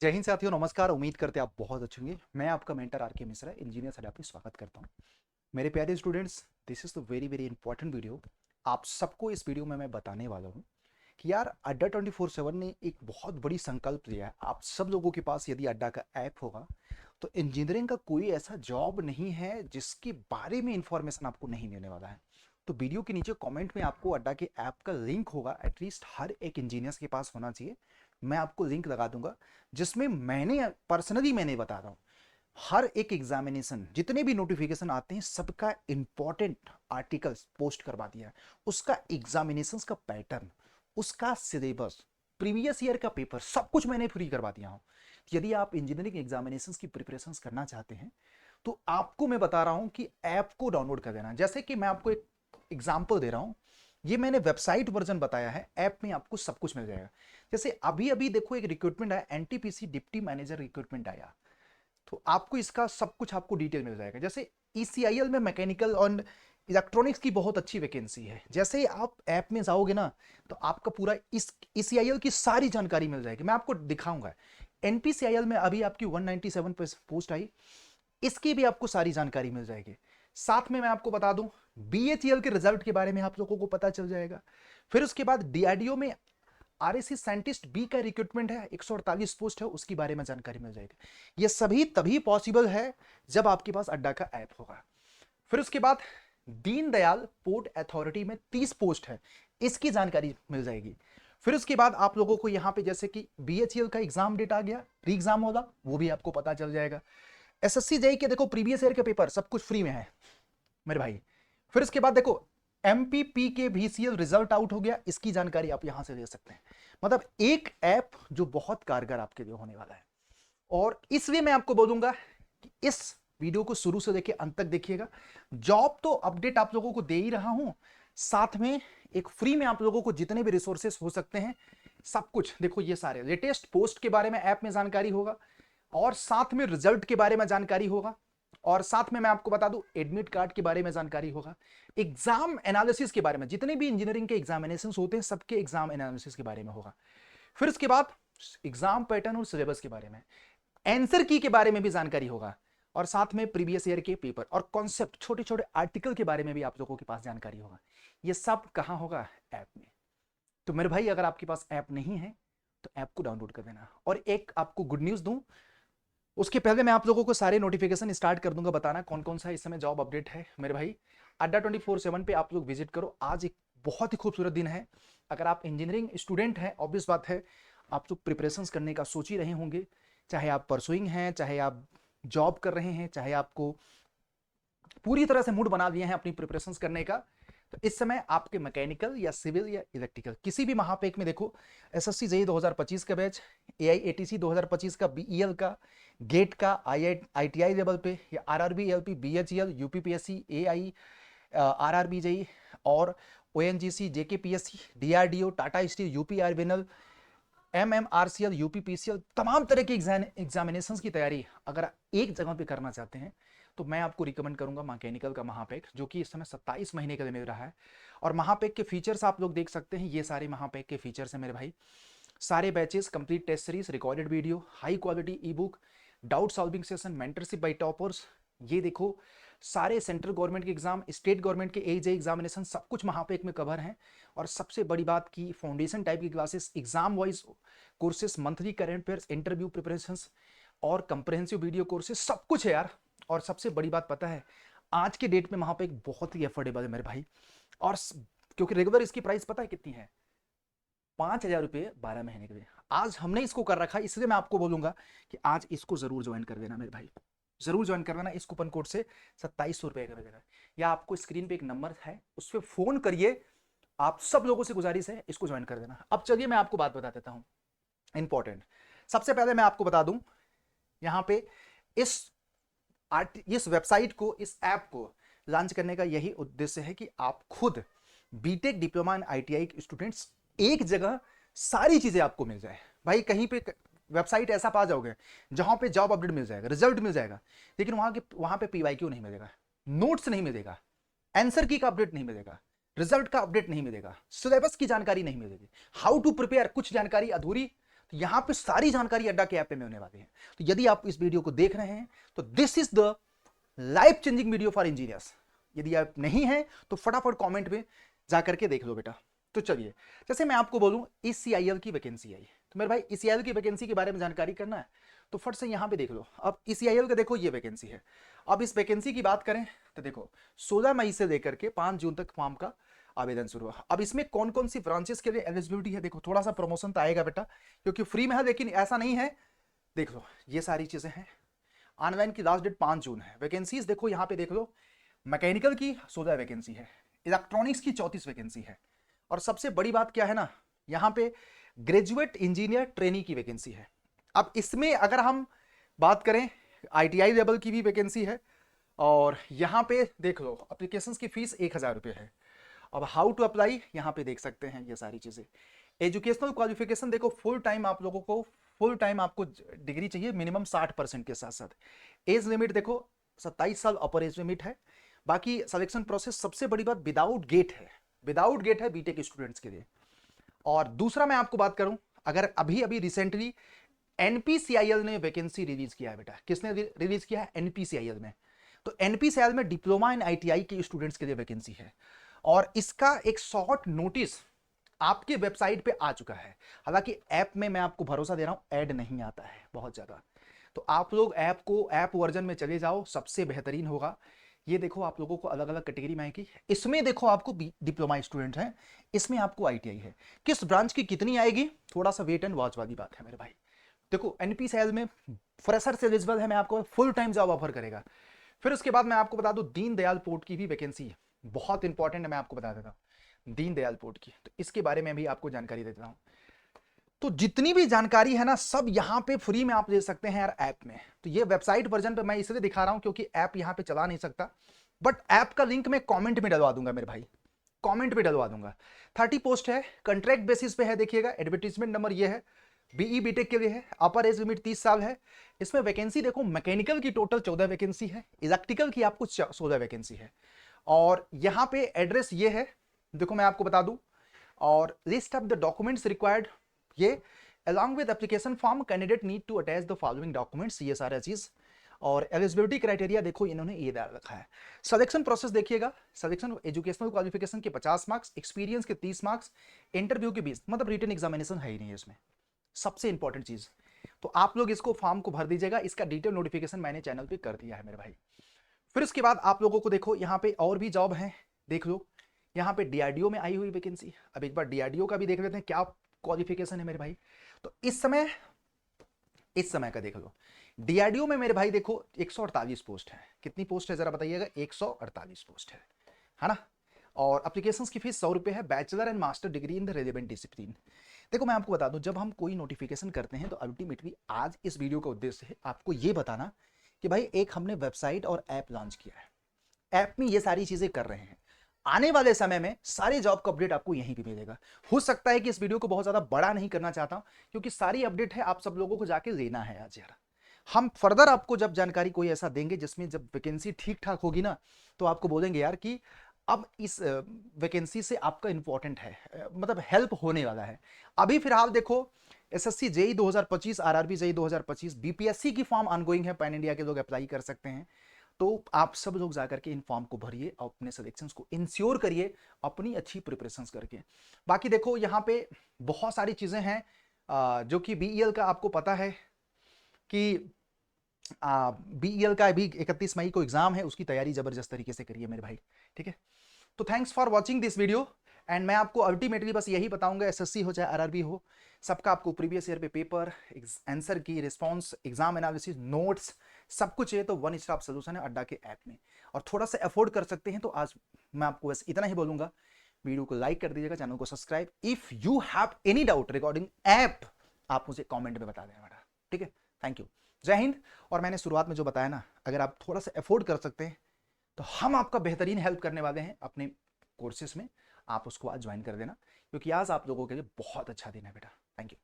जय हिंद साथियों, नमस्कार। उम्मीद करते हैं आप बहुत अच्छे होंगे। मैं आपका मेंटर आर के मिश्रा इंजीनियर अड्डा पे स्वागत करता हूं। मेरे प्यारे students, this is the very very important video. आप सबको इस वीडियो में मैं बताने वाला हूं कि यार अड्डा 24/7 ने एक बहुत बड़ी संकल्प दिया है आप सब लोगों के पास। यदि अड्डा का ऐप होगा तो इंजीनियरिंग का कोई ऐसा जॉब नहीं है जिसके बारे में इंफॉर्मेशन आपको नहीं मिलने वाला है। तो वीडियो के नीचे कमेंट में आपको अड्डा के ऐप का लिंक होगा, एटलीस्ट हर एक इंजीनियर्स के पास होना चाहिए। मैं आपको लिंक लगा दूंगा जिसमें मैंने बता रहा हूँ हर एक एग्जामिनेशन जितने भी नोटिफिकेशन आते हैं सबका इंपॉर्टेंट आर्टिकल्स पोस्ट करवा दिया है। उसका एग्जामिनेशन का पैटर्न, उसका सिलेबस, प्रीवियस ईयर का पेपर, सब कुछ मैंने फ्री करवा दिया हूँ। यदि आप इंजीनियरिंग एग्जामिनेशन की प्रिपरेशन करना चाहते हैं तो आपको मैं बता रहा हूं कि ऐप को डाउनलोड कर देना। जैसे कि मैं आपको एक एग्जांपल दे रहा हूं, ये मैंने वेबसाइट वर्जन बताया है, ऐप में आपको सब कुछ मिल जाएगा। जैसे अभी अभी देखो एक रिक्रूटमेंट आया, एनटीपीसी डिप्टी मैनेजर रिक्रूटमेंट आया, तो आपको इसका सब कुछ आपको डिटेल मिल जाएगा। जैसे ईसीआईएल में मैकेनिकल और इलेक्ट्रॉनिक्स की बहुत अच्छी वैकेंसी है। जैसे ही आप ऐप में जाओगे ना तो आपका पूरा इस ईसीआईएल की सारी जानकारी मिल जाएगी। मैं आपको दिखाऊंगा। एनपीसीआईएल में अभी आपकी 197 पे पोस्ट आई, इसकी भी आपको सारी जानकारी मिल जाएगी। साथ में मैं आपको बता दूं बीएचईएल के रिजल्ट के बारे में आप लोगों को पता चल जाएगा। फिर उसके बाद डीआरडीओ में आरएससी साइंटिस्ट बी का रिक्रूटमेंट है, 148 पोस्ट है, उसके बारे में जानकारी मिल जाएगी। ये सभी तभी पॉसिबल है जब आपके पास अड्डा का ऐप होगा। फिर उसके बाद दीनदयाल पोर्ट अथॉरिटी में 30 पोस्ट है, इसकी जानकारी मिल जाएगी। फिर उसके बाद आप लोगों को यहाँ पे जैसे कि बीएचईएल का एग्जाम डेट आ गया, री एग्जाम होगा, वो भी आपको पता चल जाएगा। एसएससी जेई के देखो प्रीवियस ईयर के पेपर सब कुछ फ्री में है मेरे भाई। फिर इसके बाद देखो एमपीपी के VCL रिजल्ट आउट हो गया, इसकी जानकारी आप यहां से ले सकते हैं। मतलब एक ऐप जो बहुत कारगर आपके लिए होने वाला है। और इसलिए मैं आपको बोलूंगा कि इस वीडियो को शुरू से लेकर अंत तक देखिएगा। जॉब तो अपडेट आप लोगों को दे ही रहा हूं, साथ में एक फ्री में आप लोगों को जितने भी रिसोर्सेस हो सकते हैं सब कुछ देखो। ये सारे लेटेस्ट पोस्ट के बारे में ऐप में जानकारी होगा, और साथ में रिजल्ट के बारे में जानकारी होगा, और साथ में मैं आपको बता दूं एडमिट कार्ड के बारे में जानकारी होगा, एग्जाम एनालिसिस के बारे में, जितने भी इंजीनियरिंग के एग्जामिनेशन होते हैं सबके एग्जाम एनालिसिस के बारे में होगा। फिर उसके बाद एग्जाम पैटर्न और सिलेबस के बारे में, आंसर की के बारे में भी जानकारी होगा, और साथ में प्रीवियस ईयर के पेपर और कॉन्सेप्ट, छोटे छोटे आर्टिकल के बारे में भी आप लोगों के पास जानकारी होगा। ये सब कहां होगा? ऐप में। तो मेरे भाई अगर आपके पास ऐप नहीं है तो ऐप को डाउनलोड कर देना। और एक आपको गुड न्यूज दूं, उसके पहले मैं आप लोगों को सारे नोटिफिकेशन स्टार्ट कर दूंगा, बताना कौन कौन सा इस समय जॉब अपडेट है मेरे भाई। अड्डा 24/7 पे आप लोग विजिट करो। आज एक बहुत ही खूबसूरत दिन है। अगर आप इंजीनियरिंग स्टूडेंट हैं, ऑब्वियस बात है आप लोग प्रिपरेशंस करने का सोच ही रहे होंगे, चाहे आप परसुइंग हैं, चाहे आप जॉब कर रहे हैं, चाहे आपको पूरी तरह से मूड बना दिए हैं अपनी प्रिपरेशंस करने का। तो इस समय आपके मैकेनिकल या सिविल या इलेक्ट्रिकल किसी भी महापेक में देखो, एसएससी जेई 2025 का बैच, एआईएटीसी 2025 का, बीईएल का, गेट का, आईटीआई लेवल पे, या RRB, LP, BHEL, UPPSC, AI, RRB JE, और ONGC, JKPSC, DRDO, Tata Steel, UPRBNL, MMRCL, UPPCL, तमाम तरह के एग्जामिनेशंस की तैयारी अगर एक जगह पे करना चाहते हैं तो मैं आपको रिकमेंड करूंगा मैकेनिकल का महापेक, जो कि इस समय 27 महीने के लिए मिल रहा है। और महापेक के फीचर्स आप लोग देख सकते हैं, ये सारे महापेक के फीचर्स हैं मेरे भाई। सारे batches, complete test series, recorded video, high quality e book, doubt solving session, mentorship by toppers. ये देखो सारे सेंट्रल गवर्नमेंट के एग्जाम, स्टेट गवर्नमेंट के एजे एग्जामिनेशन, सब कुछ महापेक में कवर है। और सबसे बड़ी बात की फाउंडेशन टाइप की classes, exam wise courses, monthly current affairs, interview preparations, और कंप्रहेंसिव वीडियो कोर्सेज, सब कुछ है यार। और सबसे बड़ी बात पता है, आज के डेट में वहां पे एक बहुत ही अफोर्डेबल है मेरे भाई। और क्योंकि रेगुलर इसकी प्राइस पता है कितनी है? 5,000 रुपये 12 महीने के लिए। आज हमने इसको कर रखा है, इसलिए मैं आपको बोलूंगा कि आज इसको जरूर ज्वाइन कर देना मेरे भाई, जरूर ज्वाइन करवाना। इस कूपन कोड से 2700 रुपये का मिलेगा, या आपको स्क्रीन पे एक नंबर है उस पर फोन करिए। आप सब लोगों से गुजारिश है इसको ज्वाइन कर देना। अब चलिए मैं आपको बात बता देता हूं इंपॉर्टेंट। सबसे पहले मैं आपको बता दूं, यहां पे इस इस वेबसाइट को, इस ऐप को लॉन्च करने का यही उद्देश्य है कि आप खुद BTech, diploma and ITI students एक जगह सारी चीजें आपको मिल जाए। भाई कहीं पे वेबसाइट ऐसा पा जाओगे जहां पे जॉब अपडेट मिल जाएगा, रिजल्ट मिल जाएगा, लेकिन वहां पे पीवाईक्यू नहीं मिलेगा, नोट्स नहीं मिलेगा, आंसर की का अपडेट नहीं मिलेगा, रिजल्ट का अपडेट नहीं मिलेगा, सिलेबस की जानकारी नहीं मिलेगी, हाउ टू प्रिपेयर कुछ जानकारी अधूरी। तो यहाँ पे सारी जानकारी अड्डा के ऐप में होने वाली है। तो यदि आप इस वीडियो को देख रहे हैं तो this is the life changing video for engineers. यदि आप नहीं है तो फटाफट कमेंट में जाकर के देख लो बेटा। तो चलिए, जैसे मैं आपको बोलूं ECIL की वैकेंसी आई, तो मेरे भाई ECIL की वैकेंसी के बारे में जानकारी करना है तो फट से यहां पे देख लो। अब ECIL का देखो ये वैकेंसी है। अब इस वैकेंसी की बात करें तो देखो 16 मई से लेकर के 5 जून तक फॉर्म का आवेदन शुरू हुआ। अब इसमें कौन कौन सी ब्रांचेस के लिए एलिजिबिलिटी है, देखो थोड़ा सा प्रमोशन तो आएगा बेटा क्योंकि फ्री में है, लेकिन ऐसा नहीं है। देख लो ये सारी चीजें हैं। ऑनलाइन की लास्ट डेट 5 जून है। वैकेंसीज देखो यहाँ पे देख लो, मैकेनिकल की 16 वैकेंसी है, इलेक्ट्रॉनिक्स की 34 वैकेंसी है, और सबसे बड़ी बात क्या है ना, यहाँ पे ग्रेजुएट इंजीनियर ट्रेनी की वैकेंसी है। अब इसमें अगर हम बात करें ITI लेवल की भी वैकेंसी है, और यहाँ पे देख लो एप्लीकेशंस की फीस 1000 रुपये है। अब हाउ टू अप्लाई यहाँ पे देख सकते हैं ये सारी चीजें। एजुकेशनल क्वालिफिकेशन देखो, फुल टाइम आप लोगों को फुल टाइम आपको डिग्री चाहिए मिनिमम 60% के साथ साथ। एज लिमिट देखो 27 साल अपर एज लिमिट है। बाकी सिलेक्शन प्रोसेस सबसे बड़ी बात विदाउट गेट है, विदाउट गेट है बीटेक स्टूडेंट्स के लिए। और दूसरा मैं आपको बात करूं, अगर अभी अभी रिसेंटली NPCIL ने वैकेंसी रिलीज किया है बेटा। किसने रिलीज किया है? NPCIL में। तो NPCIL में डिप्लोमा इन ITI के स्टूडेंट्स के लिए वैकेंसी है, और इसका एक शॉर्ट नोटिस आपके वेबसाइट पे आ चुका है। हालांकि ऐप में मैं आपको भरोसा दे रहा हूं ऐड नहीं आता है बहुत ज्यादा, तो आप लोग ऐप वर्जन में चले जाओ, सबसे बेहतरीन होगा। ये देखो आप लोगों को अलग अलग कैटेगरी में आएगी। इसमें देखो आपको डिप्लोमा स्टूडेंट हैं, इसमें आपको ITI है। किस ब्रांच की कितनी आएगी, थोड़ा सा वेट एंड वॉच वाली बात है मेरे भाई। देखो NPCIL में फ्रेशर से एलिजिबल है, मैं आपको फुल टाइम जॉब ऑफर करेगा। फिर उसके बाद मैं आपको बता दूं दीनदयाल पोर्ट की भी वैकेंसी है, बहुत इंपॉर्टेंट है, मैं आपको बता देता हूँ दीनदयाल पोर्ट की। तो इसके बारे में भी आपको जानकारी देता हूँ। तो जितनी भी जानकारी है ना सब यहाँ पे फ्री में आप ले सकते हैं यार ऐप में। तो ये वेबसाइट वर्जन पे मैं इसलिए दिखा रहा हूँ क्योंकि ऐप यहाँ पे चला नहीं सकता, बट ऐप का लिंक मैं कमेंट में डलवा दूंगा मेरे भाई, कमेंट में डलवा दूंगा। 30 पोस्ट है, कॉन्ट्रैक्ट बेसिस पे है। देखिएगा एडवर्टीजमेंट नंबर ये है, BE BTech के लिए है, अपर एज लिमिट 30 साल है। इसमें वैकेंसी देखो मैकेनिकल की टोटल 14 वैकेंसी है, इलेक्ट्रिकल की आपको 16 वैकेंसी है। और यहाँ पे एड्रेस ये है, देखो मैं आपको बता दूं। और list of the documents required, ये along with application form candidate need to attach the following documents, ये सारा चीज। और एलिजिबिलिटी क्राइटेरिया देखो इन्होंने ये डाल रखा है। सिलेक्शन प्रोसेस देखिएगा, सिलेक्शन एजुकेशनल क्वालिफिकेशन के 50 मार्क्स, एक्सपीरियंस के 30 मार्क्स, इंटरव्यू के 20, मतलब रिटन एग्जामिनेशन है ही नहीं है इसमें, सबसे इंपॉर्टेंट चीज। तो आप लोग इसको फॉर्म को भर दीजिएगा, इसका डिटेल नोटिफिकेशन मैंने चैनल पे कर दिया है मेरे भाई। फिर उसके बाद आप लोगों को देखो यहाँ पे और भी जॉब है, देख लो यहाँ पे DRDO में आई हुई वैकेंसी। अब एक बार DRDO का भी देख लेते हैं क्या क्वालिफिकेशन है मेरे भाई। तो इस समय का देख लो, DRDO में मेरे भाई देखो 148 पोस्ट है। कितनी पोस्ट है जरा बताइएगा? 148 पोस्ट है ना। और एप्लीकेशंस की फीस 100 रुपये है, bachelor and master degree in the relevant discipline. देखो मैं आपको बता दूं, जब हम कोई नोटिफिकेशन करते हैं तो अल्टीमेटली आज इस वीडियो का उद्देश्य है आपको ये बताना कि भाई एक हमने वेबसाइट और ऐप लॉन्च किया है, ऐप में ये सारी चीजें कर रहे हैं। आने वाले समय में सारे जॉब का अपडेट आपको यहीं पे मिलेगा। हो सकता है कि इस वीडियो को बहुत ज्यादा बड़ा नहीं करना चाहता हूं क्योंकि सारी अपडेट है आप सब लोगों को जाके लेना है आज यार। हम फर्दर आपको जब जानकारी कोई ऐसा देंगे जिसमें जब वैकेंसी ठीक ठाक होगी ना तो आपको बोलेंगे यार कि अब इस वैकेंसी से आपका इंपॉर्टेंट है, मतलब हेल्प होने वाला है। अभी फिलहाल देखो SSC JEE 2025, RRB JEE 2025, BPSC की फॉर्म ऑनगोइंग है, पैन इंडिया के लोग अप्लाई कर सकते हैं। तो आप सब लोग जाकर के इन फॉर्म को भरिए और अपने सिलेक्शंस को इंश्योर करिए अपनी अच्छी प्रिपरेशंस करके। बाकी देखो यहाँ पे बहुत सारी चीजें हैं जो कि BEL का आपको पता है कि BEL का भी 31 मई को एग्जाम है, उसकी तैयारी जबरदस्त तरीके से करिए मेरे भाई, ठीक है। तो thanks for watching this video and मैं आपको अल्टीमेटली बस यही बताऊंगा, SSC हो चाहे RRB हो, सबका आपको प्रीवियस ईयर पे पेपर, आंसर की रिस्पॉन्स, एग्जाम एनालिसिस, नोट्स सब कुछ है। तो वन स्टॉप सोल्यूशन है अड्डा के ऐप में, और थोड़ा सा अफोर्ड कर सकते हैं तो आज मैं आपको बस इतना ही बोलूंगा। वीडियो को लाइक कर दीजिएगा, चैनल को subscribe. If you have any doubt regarding app आप मुझे कॉमेंट में बता देना बेटा, ठीक है। थैंक यू, जय हिंद। और मैंने शुरुआत में जो बताया ना, अगर आप थोड़ा सा अफोर्ड कर सकते हैं तो हम आपका बेहतरीन हेल्प करने वाले हैं अपने कोर्सेज में। आप उसको आज ज्वाइन कर देना क्योंकि आज आप लोगों के लिए बहुत अच्छा दिन है बेटा। Thank you.